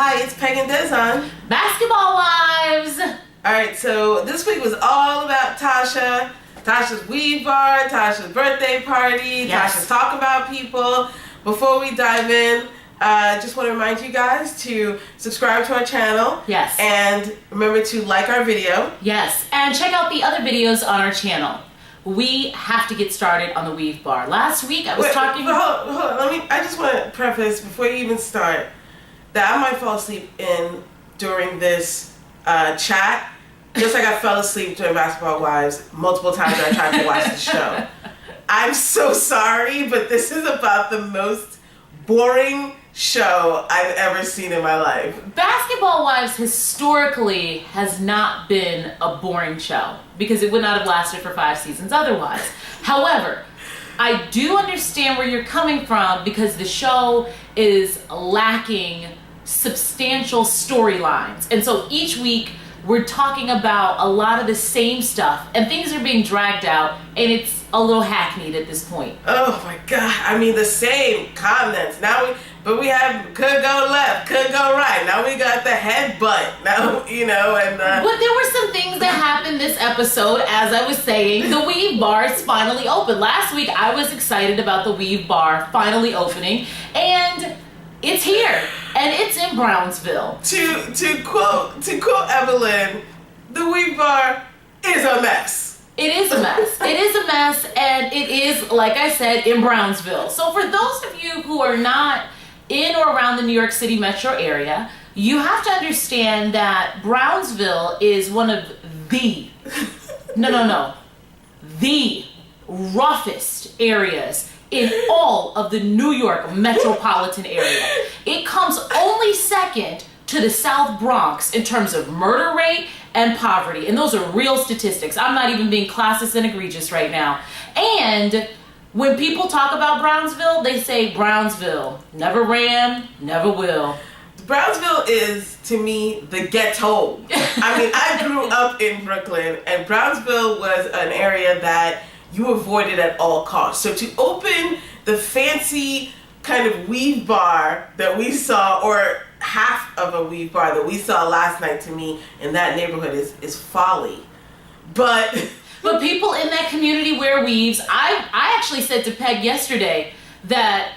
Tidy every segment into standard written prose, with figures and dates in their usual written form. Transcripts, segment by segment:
Hi, it's Peg and Des on Basketball Wives. Alright, so this week was all about Tasha. Tasha's weed bar, Tasha's birthday party, Yes. Tasha's talk about people. Before we dive in, just want to remind you guys to subscribe to our channel. Yes. And remember to like our video. Yes, and check out the other videos on our channel. We have to get started on the weave bar. Last week I was talking. But hold on. I just want to preface before you even start that I might fall asleep during this chat, just like I fell asleep during Basketball Wives multiple times I tried to watch the show. I'm so sorry, but this is about the most boring show I've ever seen in my life. Basketball Wives historically has not been a boring show because it would not have lasted for 5 seasons otherwise. However, I do understand where you're coming from because the show is lacking substantial storylines. And so each week we're talking about a lot of the same stuff and things are being dragged out and it's a little hackneyed at this point. Oh my God. I mean, the same comments. But we have could go left, could go right. Now we got the headbutt. Now, and... But there were some things that happened this episode, as I was saying. The weave bar is finally open. Last week, I was excited about the weave bar finally opening, and it's here, and it's in Brownsville. To quote Evelyn, the weave bar is a mess. It is a mess. It is a mess, and it is, like I said, in Brownsville. So for those of you who are not in or around the New York City metro area, you have to understand that Brownsville is one of the roughest areas in all of the New York metropolitan area. It comes only second to the South Bronx in terms of murder rate and poverty. And those are real statistics. I'm not even being classist and egregious right now. And when people talk about Brownsville, they say Brownsville never ran, never will. Brownsville is, to me, the ghetto. I mean, I grew up in Brooklyn, and Brownsville was an area that you avoided at all costs. So to open the fancy kind of weave bar that we saw, or half of a weave bar that we saw last night, to me, in that neighborhood is folly. But people in that community wear weaves. I actually said to Peg yesterday that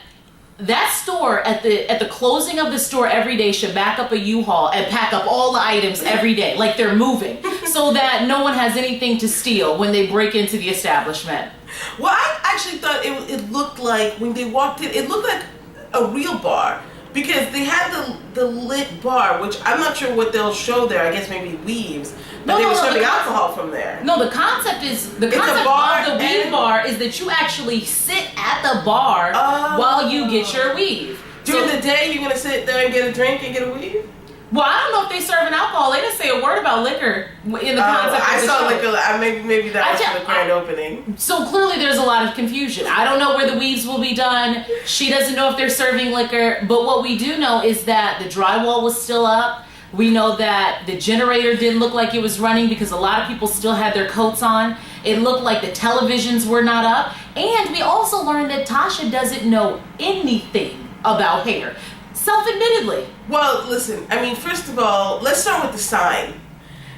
store at the closing of the store every day should back up a U-Haul and pack up all the items every day, like they're moving, so that no one has anything to steal when they break into the establishment. Well, I actually thought it looked like, when they walked in, it looked like a real bar. Because they had the lit bar, which I'm not sure what they'll show there. I guess maybe weaves. But they were serving alcohol from there. No, the concept of the weave bar is that you actually sit at the bar while you get your weave. During the day, you're going to sit there and get a drink and get a weave? Well, I don't know if they serving alcohol. They didn't say a word about liquor in the concept I of the saw show. liquor. Maybe that was for the grand opening. So clearly there's a lot of confusion. I don't know where the weaves will be done. She doesn't know if they're serving liquor. But what we do know is that the drywall was still up. We know that the generator didn't look like it was running because a lot of people still had their coats on. It looked like the televisions were not up. And we also learned that Tasha doesn't know anything about hair. Self-admittedly. Well, listen, I mean, first of all, let's start with the sign.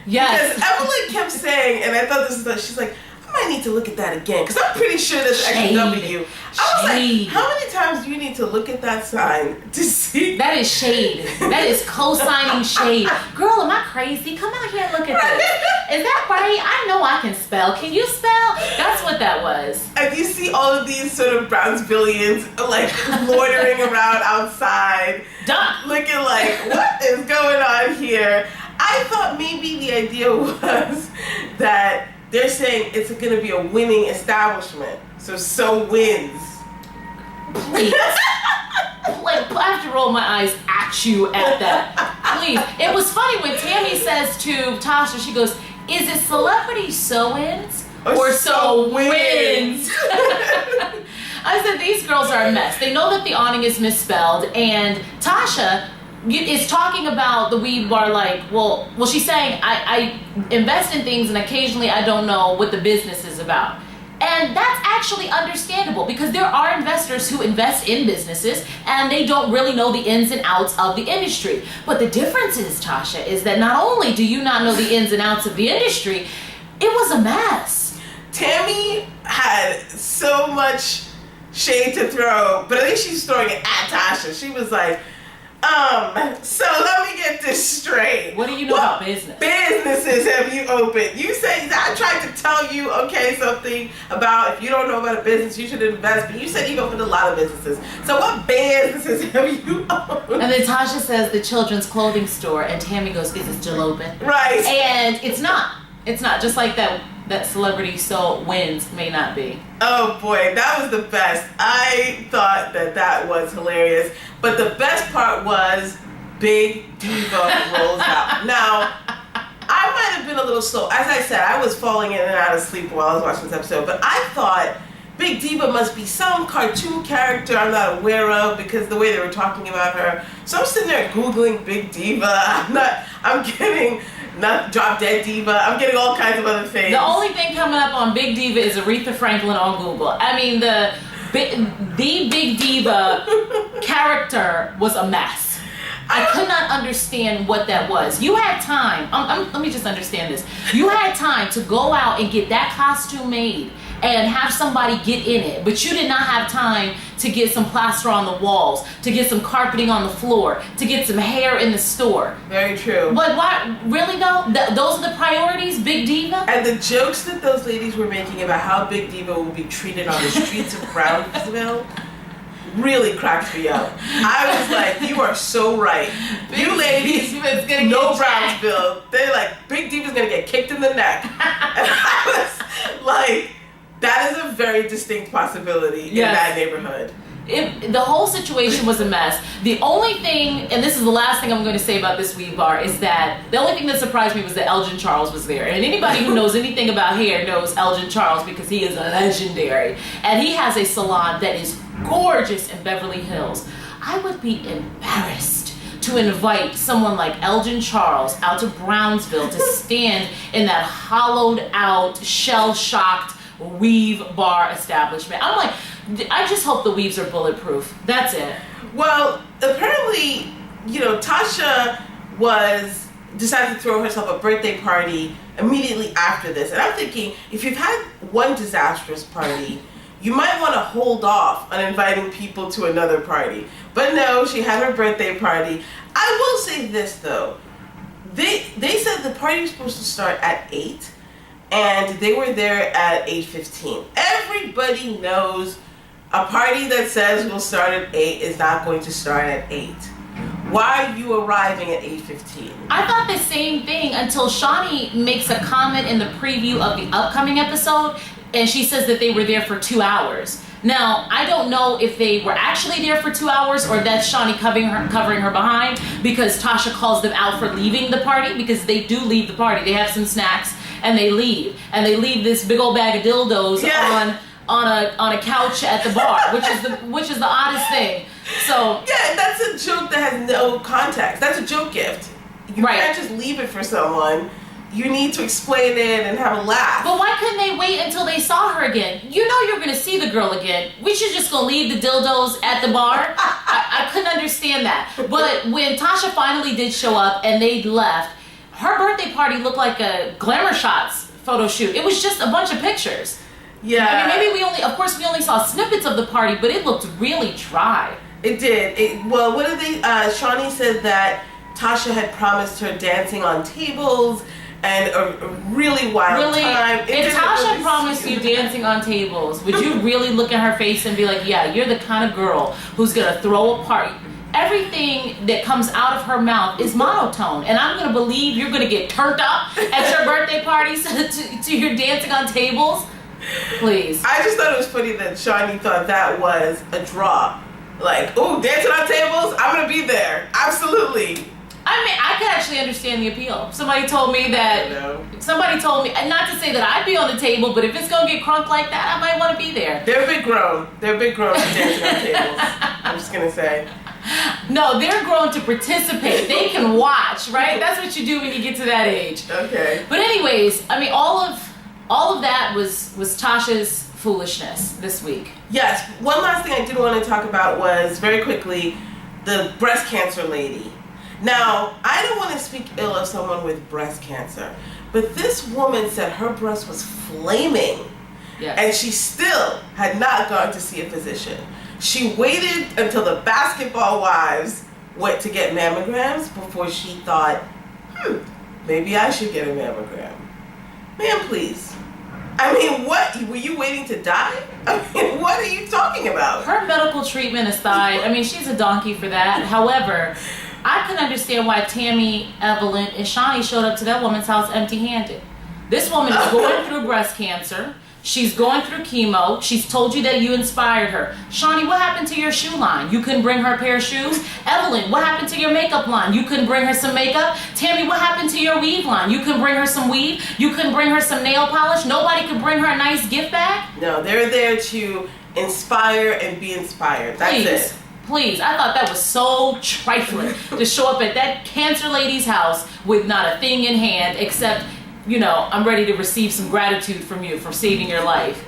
Yes. Because Evelyn kept saying, and I thought she's like, I might need to look at that again, because I'm pretty sure that's extra W. I was like, how many times do you need to look at that sign to see? That is shade. That is co-signing shade. Girl, am I crazy? Come out here and look at this. Is that right? I know I can spell. Can you spell? That's what that was. And you see all of these sort of Brownsvillians like loitering around outside, looking like, what is going on here? I thought maybe the idea was that they're saying it's going to be a winning establishment. So wins. Please. Like, I have to roll my eyes at you at that. Please. It was funny when Tammy says to Tasha, she goes, is it celebrity so-ins or so-wins? I said, these girls are a mess. They know that the awning is misspelled, and Tasha is talking about the weave bar like, well, she's saying, I invest in things and occasionally I don't know what the business is about. And that's actually understandable because there are investors who invest in businesses and they don't really know the ins and outs of the industry. But the difference is, Tasha, is that not only do you not know the ins and outs of the industry, it was a mess. Tammy had so much shade to throw, but I think she's throwing it at Tasha. She was like, so let me get this straight. What do you know about business? Businesses have you opened? You say, I tried to tell you, something about if you don't know about a business, you should invest, but you said you've opened a lot of businesses. So what businesses have you opened? And then Tasha says the children's clothing store, and Tammy goes, is it still open? Right. And it's not. It's not. Just like that celebrity so wins may not be. Oh boy, that was the best. I thought that was hilarious. But the best part was Big Diva rolls out. Now, I might have been a little slow. As I said, I was falling in and out of sleep while I was watching this episode. But I thought Big Diva must be some cartoon character I'm not aware of because the way they were talking about her. So I'm sitting there Googling Big Diva. I'm getting... not Drop Dead Diva. I'm getting all kinds of other things. The only thing coming up on Big Diva is Aretha Franklin on Google. I mean, the Big Diva character was a mess. I could not understand what that was. You had time. Let me just understand this. You had time to go out and get that costume made and have somebody get in it, but you did not have time to get some plaster on the walls, to get some carpeting on the floor, to get some hair in the store. Very true. But why? Really though? Those are the priorities, Big Diva? And the jokes that those ladies were making about how Big Diva will be treated on the streets of Brownsville really cracked me up. I was like, you are so right. You ladies know Brownsville. They're like, Big Diva's gonna get kicked in the neck. And I was like, that is a very distinct possibility in that neighborhood. The whole situation was a mess. The only thing, and this is the last thing I'm going to say about this weave bar, is that the only thing that surprised me was that Elgin Charles was there. And anybody who knows anything about hair knows Elgin Charles because he is legendary. And he has a salon that is gorgeous in Beverly Hills. I would be embarrassed to invite someone like Elgin Charles out to Brownsville to stand in that hollowed out, shell-shocked weave bar establishment. I'm like, I just hope the weaves are bulletproof. That's it. Well, apparently, Tasha decided to throw herself a birthday party immediately after this. And I'm thinking, if you've had one disastrous party, you might want to hold off on inviting people to another party. But no, she had her birthday party. I will say this, though. They said the party was supposed to start at 8. And they were there at 8:15. Everybody knows a party that says we'll start at 8 is not going to start at 8. Why are you arriving at 8:15? I thought the same thing until Shawnee makes a comment in the preview of the upcoming episode, and she says that they were there for 2 hours. Now, I don't know if they were actually there for 2 hours or that's Shawnee covering her behind because Tasha calls them out for leaving the party because they do leave the party. They have some snacks. And they leave this big old bag of dildos on a couch at the bar, which is the oddest thing. So yeah, that's a joke that has no context. That's a joke gift. You can't just leave it for someone. You need to explain it and have a laugh. But why couldn't they wait until they saw her again? You know you're going to see the girl again. We should just go leave the dildos at the bar. I couldn't understand that. But when Tasha finally did show up and they left, her birthday party looked like a Glamour Shots photo shoot. It was just a bunch of pictures. Yeah. I mean, maybe we only saw snippets of the party, but it looked really dry. It did. What did they, Shawnee said that Tasha had promised her dancing on tables and a really wild time. If Tasha promised you dancing on tables, would you really look at her face and be like, yeah, you're the kind of girl who's going to throw a party? Everything that comes out of her mouth is monotone, and I'm going to believe you're going to get turned up at your birthday parties to your dancing on tables? Please. I just thought it was funny that Shawnee thought that was a draw. Like, ooh, dancing on tables? I'm going to be there. Absolutely. I mean, I could actually understand the appeal. Somebody told me, and not to say that I'd be on the table, but if it's going to get crunk like that, I might want to be there. They're big grown for dancing on tables. I'm just going to say. No, they're grown to participate. They can watch, right? That's what you do when you get to that age. Okay. But anyways, I mean, all of that was Tasha's foolishness this week. Yes, one last thing I did want to talk about was, very quickly, the breast cancer lady. Now, I don't want to speak ill of someone with breast cancer, but this woman said her breast was flaming. Yes. And she still had not gone to see a physician. She waited until the basketball wives went to get mammograms before she thought, maybe I should get a mammogram. Ma'am, please. I mean, what? Were you waiting to die? I mean, what are you talking about? Her medical treatment aside, I mean, she's a donkey for that. However, I can understand why Tammy, Evelyn, and Shani showed up to that woman's house empty-handed. This woman is going through breast cancer. She's going through chemo. She's told you that you inspired her. Shani, what happened to your shoe line? You couldn't bring her a pair of shoes? Evelyn, what happened to your makeup line? You couldn't bring her some makeup? Tammy, what happened to your weave line? You couldn't bring her some weave? You couldn't bring her some nail polish? Nobody could bring her a nice gift bag? No, they're there to inspire and be inspired. That's it. Please, I thought that was so trifling to show up at that cancer lady's house with not a thing in hand except, you know, I'm ready to receive some gratitude from you for saving your life.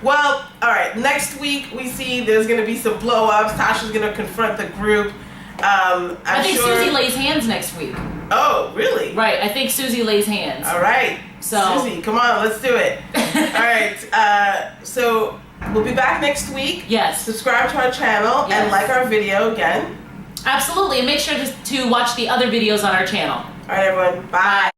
Well, all right. Next week we see there's going to be some blow-ups. Tasha's going to confront the group. I think sure... Susie lays hands next week. Oh, really? Right. I think Susie lays hands. All right. So Susie, come on, let's do it. All right. So we'll be back next week. Yes. Subscribe to our channel and like our video again. Absolutely. And make sure to watch the other videos on our channel. All right, everyone. Bye.